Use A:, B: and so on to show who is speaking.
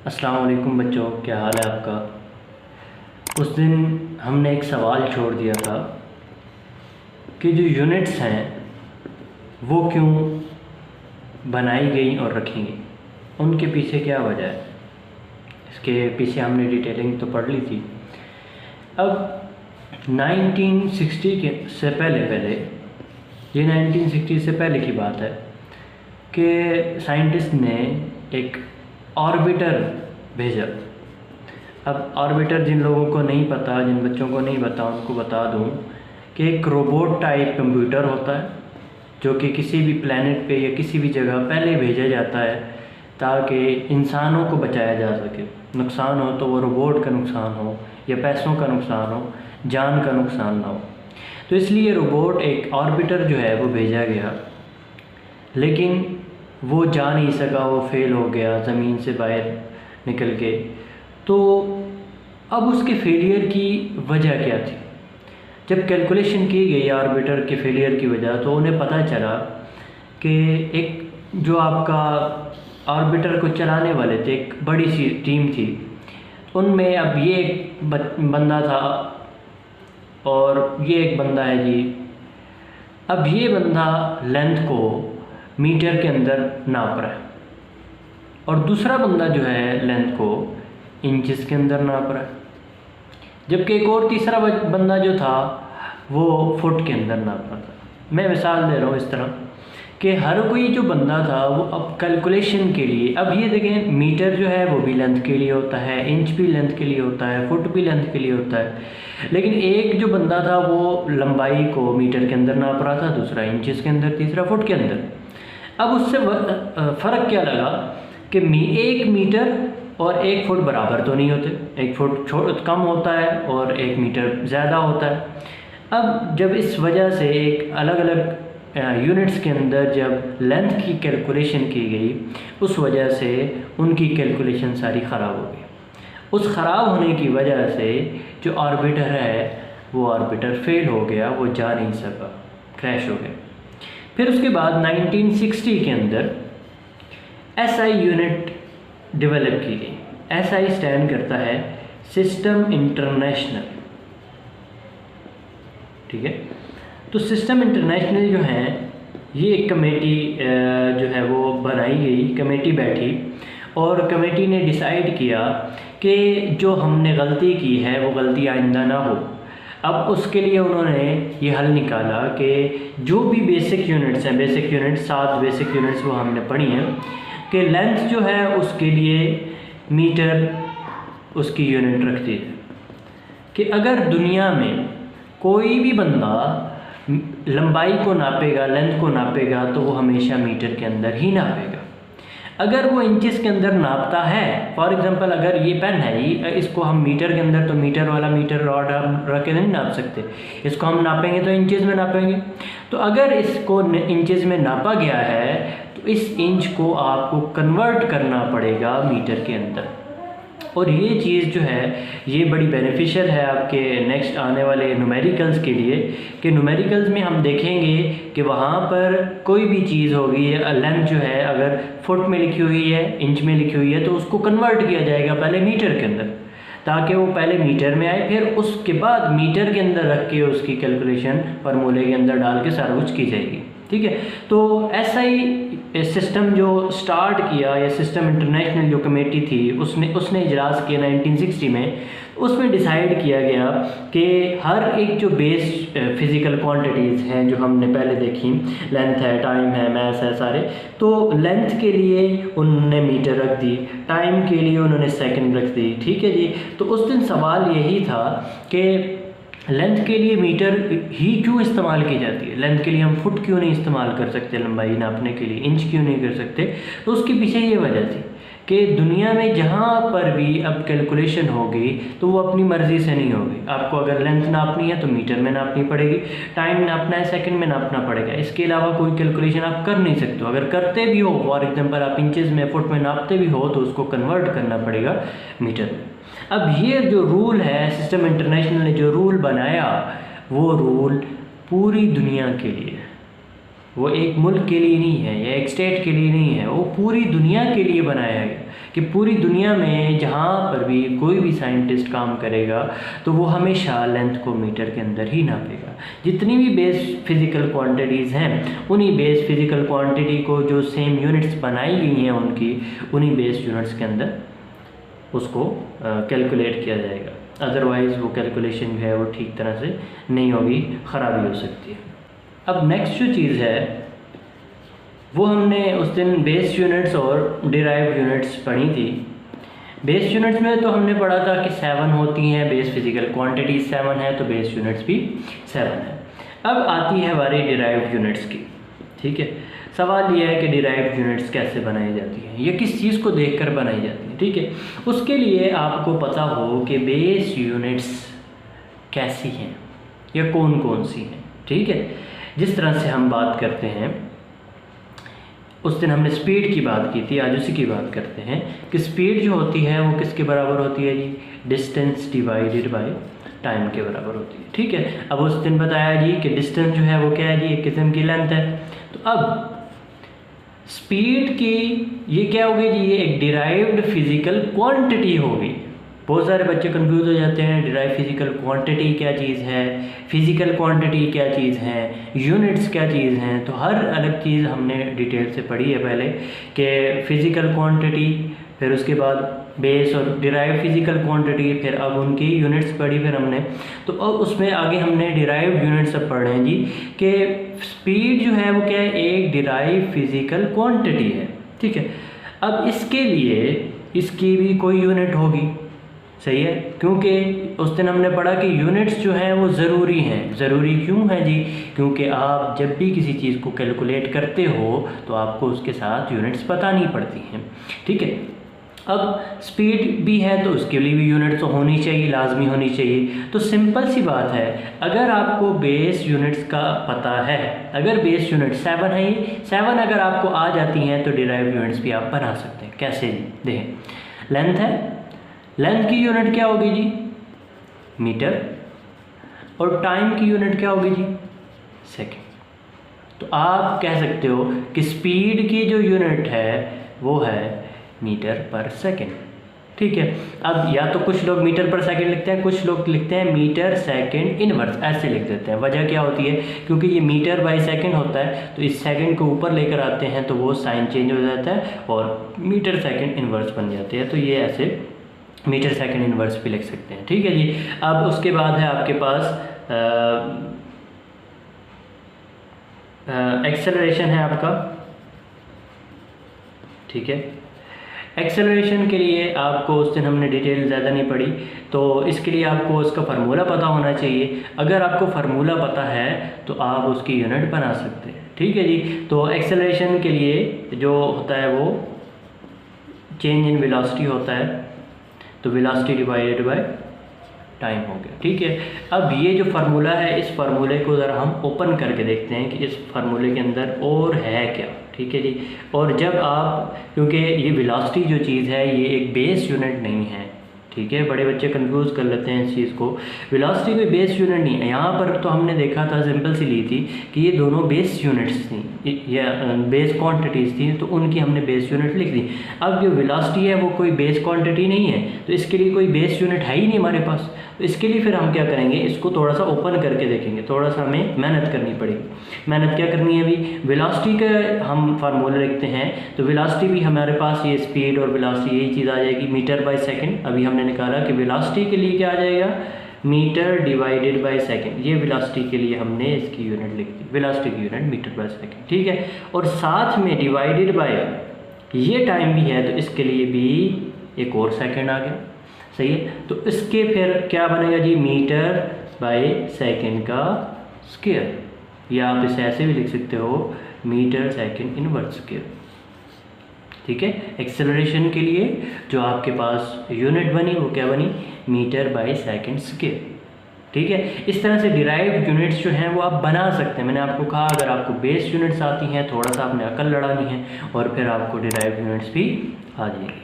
A: अस्सलाम वालेकुम बच्चों, क्या हाल है आपका। उस दिन हमने एक सवाल छोड़ दिया था कि जो यूनिट्स हैं वो क्यों बनाई गई और रखी गई, उनके पीछे क्या वजह है। इसके पीछे हमने डिटेलिंग तो पढ़ ली थी। अब 1960 के से पहले ये 1960 से पहले की बात है कि साइंटिस्ट ने एक ऑर्बिटर भेजा। अब ऑर्बिटर जिन लोगों को नहीं पता, जिन बच्चों को नहीं पता, उनको बता दूं कि एक रोबोट टाइप कंप्यूटर होता है जो कि किसी भी प्लेनेट पे या किसी भी जगह पहले भेजा जाता है ताकि इंसानों को बचाया जा सके। नुकसान हो तो वो रोबोट का नुकसान हो या पैसों का नुकसान हो, जान का नुकसान ना हो। तो इसलिए रोबोट एक ऑर्बिटर जो है वो भेजा गया, लेकिन वो जा नहीं सका, वो फेल हो गया, ज़मीन से बाहर निकल के। तो अब उसके फेलियर की वजह क्या थी। जब कैलकुलेशन की गई ऑर्बिटर के फेलियर की वजह, तो उन्हें पता चला कि एक जो आपका ऑर्बिटर को चलाने वाले थे, एक बड़ी सी टीम थी, उनमें अब ये एक बंदा था और ये एक बंदा है जी। अब ये बंदा लेंथ को मीटर के अंदर नाप रहा है और दूसरा बंदा जो है लेंथ को इंचेस के अंदर नाप रहा है, जबकि एक और तीसरा बंदा जो था वो फुट के अंदर नाप रहा था। मैं मिसाल दे रहा हूँ इस तरह कि हर कोई जो बंदा था वो अब कैलकुलेशन के लिए, अब ये देखें मीटर जो है वो भी लेंथ के लिए होता है, इंच भी लेंथ के लिए होता है, फुट भी लेंथ के लिए होता है, लेकिन एक जो बंदा था वो लंबाई को मीटर के अंदर नाप रहा था, दूसरा इंचेस के अंदर, तीसरा फुट के अंदर। अब उससे फ़र्क क्या लगा कि एक मीटर और एक फुट बराबर तो नहीं होते, एक फुट कम होता है और एक मीटर ज़्यादा होता है। अब जब इस वजह से एक अलग अलग यूनिट्स के अंदर जब लेंथ की कैलकुलेशन की गई, उस वजह से उनकी कैलकुलेशन सारी ख़राब हो गई। उस ख़राब होने की वजह से जो ऑर्बिटर है वो ऑर्बिटर फेल हो गया, वो जा नहीं सका, क्रैश हो गया। फिर उसके बाद 1960 के अंदर SI यूनिट डेवलप की गई। SI स्टैंड करता है सिस्टम इंटरनेशनल, ठीक है। तो सिस्टम इंटरनेशनल जो है ये एक कमेटी जो है वो बनाई गई, कमेटी बैठी और कमेटी ने डिसाइड किया कि जो हमने गलती की है वो गलती आइंदा ना हो। अब उसके लिए उन्होंने ये हल निकाला कि जो भी बेसिक यूनिट्स हैं, बेसिक यूनिट्स 7 बेसिक यूनिट्स वो हमने पढ़ी हैं, कि लेंथ जो है उसके लिए मीटर उसकी यूनिट रखती है। कि अगर दुनिया में कोई भी बंदा लंबाई को नापेगा, लेंथ को नापेगा, तो वो हमेशा मीटर के अंदर ही नापेगा। अगर वो इंचेस के अंदर नापता है, फॉर एग्जांपल अगर ये पेन है, इसको हम मीटर के अंदर, तो मीटर वाला मीटर रॉड हम रख के नहीं नाप सकते, इसको हम नापेंगे तो इंचेस में नापेंगे। तो अगर इसको इंचेस में नापा गया है तो इस इंच को आपको कन्वर्ट करना पड़ेगा मीटर के अंदर। और ये चीज़ जो है ये बड़ी बेनिफिशियल है आपके नेक्स्ट आने वाले न्यूमेरिकल्स के लिए, कि न्यूमेरिकल्स में हम देखेंगे कि वहाँ पर कोई भी चीज़ होगी, लेंथ जो है अगर फुट में लिखी हुई है, इंच में लिखी हुई है, तो उसको कन्वर्ट किया जाएगा पहले मीटर के अंदर, ताकि वो पहले मीटर में आए, फिर उसके बाद मीटर के अंदर रख के उसकी कैलकुलेशन फार्मूले के अंदर डाल के सारा कुछ की जाएगी, ठीक है। तो SI सिस्टम जो स्टार्ट किया, या सिस्टम इंटरनेशनल जो कमेटी थी उसने इजलास किया 1960 में। उसमें डिसाइड किया गया कि हर एक जो बेस फिज़िकल क्वांटिटीज़ हैं जो हमने पहले देखी, लेंथ है, टाइम है, मैस है सारे, तो लेंथ के लिए उन्होंने मीटर रख दी, टाइम के लिए उन्होंने सेकंड रख दी, ठीक है जी। तो उस दिन सवाल यही था कि लेंथ के लिए मीटर ही क्यों इस्तेमाल की जाती है, लेंथ के लिए हम फुट क्यों नहीं इस्तेमाल कर सकते, लंबाई नापने के लिए इंच क्यों नहीं कर सकते। तो उसके पीछे ये वजह थी कि दुनिया में जहाँ पर भी अब कैलकुलेशन होगी तो वो अपनी मर्ज़ी से नहीं होगी। आपको अगर लेंथ नापनी है तो मीटर में नापनी पड़ेगी, टाइम नापना है सेकंड में नापना पड़ेगा, इसके अलावा कोई कैलकुलेशन आप कर नहीं सकते हो। अगर करते भी हो, फॉर एग्जांपल आप इंचेस में, फुट में नापते भी हो, तो उसको कन्वर्ट करना पड़ेगा मीटर में। अब ये जो रूल है, सिस्टम इंटरनेशनल ने जो रूल बनाया, वो रूल पूरी दुनिया के लिए, वो एक मुल्क के लिए नहीं है या एक स्टेट के लिए नहीं है, वो पूरी दुनिया के लिए बनाया गया कि पूरी दुनिया में जहाँ पर भी कोई भी साइंटिस्ट काम करेगा तो वो हमेशा लेंथ को मीटर के अंदर ही नापेगा। जितनी भी बेस फिज़िकल क्वांटिटीज़ हैं उन्हीं बेस फिज़िकल क्वांटिटी को जो सेम यूनिट्स बनाई गई हैं उन्हीं बेस यूनिट्स के अंदर उसको कैलकुलेट किया जाएगा। अदरवाइज़ वो कैलकुलेशन जो है वो ठीक तरह से नहीं होगी, ख़राबी हो सकती है। अब नेक्स्ट जो चीज़ है वो हमने उस दिन बेस यूनिट्स और डिराइव्ड यूनिट्स पढ़ी थी। बेस यूनिट्स में तो हमने पढ़ा था कि 7 होती हैं, बेस फिज़िकल क्वांटिटी 7 है तो बेस यूनिट्स भी 7 है। अब आती है हमारी डिराइव्ड यूनिट्स की। ठीक है, सवाल यह है कि डिराइव्ड यूनिट्स कैसे बनाई जाती हैं, ये किस चीज़ को देखकर बनाई जाती हैं। ठीक है, उसके लिए आपको पता हो कि बेस यूनिट्स कैसी हैं या कौन कौन सी हैं। ठीक है, जिस तरह से हम बात करते हैं, उस दिन हमने स्पीड की बात की थी, आज उसी की बात करते हैं कि स्पीड जो होती है वो किसके बराबर होती है जी, डिस्टेंस डिवाइडेड बाय टाइम के बराबर होती है। ठीक है, अब उस दिन बताया जी कि डिस्टेंस जो है वो क्या है जी, एक किस्म की लेंथ है। तो अब स्पीड की ये क्या होगी जी, ये एक डिराइव्ड फिज़िकल क्वांटिटी होगी। बहुत सारे बच्चे कंफ्यूज हो जाते हैं, डिराइव फिज़िकल क्वांटिटी क्या चीज़ है, फिज़िकल क्वांटिटी क्या चीज़ है, यूनिट्स क्या चीज़ हैं। तो हर अलग चीज़ हमने डिटेल से पढ़ी है पहले कि फ़िज़िकल क्वांटिटी, फिर उसके बाद बेस और डिराइव फिज़िकल क्वांटिटी, फिर अब उनकी यूनिट्स पढ़ी फिर हमने। तो अब उसमें आगे हमने डिराइव यूनिट्स अब पढ़ रहे हैं जी कि स्पीड जो है वो क्या है, एक डिराइव फिज़िकल क्वांटिटी है। ठीक है, अब इसके लिए इसकी भी कोई यूनिट होगी, सही है, क्योंकि उस दिन हमने पढ़ा कि यूनिट्स जो हैं वो ज़रूरी हैं। ज़रूरी क्यों है जी, क्योंकि आप जब भी किसी चीज़ को कैलकुलेट करते हो तो आपको उसके साथ यूनिट्स बतानी पड़ती हैं। ठीक है, अब स्पीड भी है तो उसके लिए भी यूनिट्स तो होनी चाहिए, लाजमी होनी चाहिए। तो सिंपल सी बात है, अगर आपको बेस यूनिट्स का पता है, अगर बेस यूनिट 7 है, ये 7 अगर आपको आ जाती हैं तो डिराइव यूनिट्स भी आप बना सकते हैं। कैसे जी, देखें, लेंथ है, लेंथ की यूनिट क्या होगी जी, मीटर, और टाइम की यूनिट क्या होगी जी, सेकंड। तो आप कह सकते हो कि स्पीड की जो यूनिट है वो है मीटर पर सेकंड। ठीक है, अब या तो कुछ लोग मीटर पर सेकंड लिखते हैं, कुछ लोग लिखते हैं मीटर सेकंड इनवर्स, ऐसे लिख देते हैं। वजह क्या होती है, क्योंकि ये मीटर बाय सेकंड होता है तो इस सेकंड को ऊपर लेकर आते हैं तो वो साइन चेंज हो जाता है और मीटर सेकंड इनवर्स बन जाते हैं। तो ये ऐसे मीटर सेकंड इनवर्स भी लिख सकते हैं। ठीक है जी, अब उसके बाद है आपके पास एक्सेलरेशन है आपका। ठीक है, एक्सेलरेशन के लिए आपको उस दिन हमने डिटेल ज़्यादा नहीं पढ़ी, तो इसके लिए आपको उसका फार्मूला पता होना चाहिए। अगर आपको फार्मूला पता है तो आप उसकी यूनिट बना सकते हैं। ठीक है जी, तो एक्सेलरेशन के लिए जो होता है वो चेंज इन वेलोसिटी होता है, तो वेलोसिटी डिवाइडेड बाय टाइम हो गया। ठीक है, अब ये जो फार्मूला है, इस फार्मूले को ज़रा हम ओपन करके देखते हैं कि इस फार्मूले के अंदर और है क्या। ठीक है जी, और जब आप, क्योंकि ये वेलोसिटी जो चीज़ है ये एक बेस यूनिट नहीं है। ठीक है, बड़े बच्चे कंफ्यूज कर लेते हैं इस चीज़ को, वेलोसिटी कोई बेस यूनिट नहीं है। यहाँ पर तो हमने देखा था, सिंपल सी ली थी कि ये दोनों बेस यूनिट्स थी या बेस क्वांटिटीज़ थी, तो उनकी हमने बेस यूनिट लिख दी। अब जो वेलोसिटी है वो कोई बेस क्वांटिटी नहीं है, तो इसके लिए कोई बेस यूनिट है ही नहीं हमारे पास। तो इसके लिए फिर हम क्या करेंगे, इसको थोड़ा सा ओपन करके देखेंगे, थोड़ा सा हमें मेहनत करनी पड़ेगी। मेहनत क्या करनी है अभी, वेलोसिटी का हम फार्मूला लिखते हैं, तो वेलोसिटी भी हमारे पास ये स्पीड और वेलोसिटी यही चीज़ आ जाएगी, मीटर बाय सेकंड। अभी हमने निकाला कि वेलोसिटी के लिए क्या आ जाएगा, मीटर डिवाइडेड बाय सेकंड। ये वेलोसिटी के लिए हमने इसकी यूनिट लिख दी, वेलोसिटी की यूनिट मीटर बाय सेकंड। ठीक है, और साथ में डिवाइडेड बाय ये टाइम भी है, तो इसके लिए भी एक और सेकंड आ गया। सही है, तो इसके फिर क्या बनेगा जी, मीटर बाय सेकंड का स्क्वायर, या आप इसे ऐसे भी लिख सकते हो, मीटर सेकंड इनवर्स स्क्वायर। ठीक है, एक्सेलरेशन के लिए जो आपके पास यूनिट बनी वो क्या बनी, मीटर बाय सेकंड स्क्वायर। ठीक है, इस तरह से डिराइव्ड यूनिट्स जो हैं वो आप बना सकते हैं। मैंने आपको कहा अगर आपको बेस यूनिट्स आती हैं, थोड़ा सा आपने अकल लड़ानी है और फिर आपको डिराइव्ड यूनिट्स भी आ जाएंगी।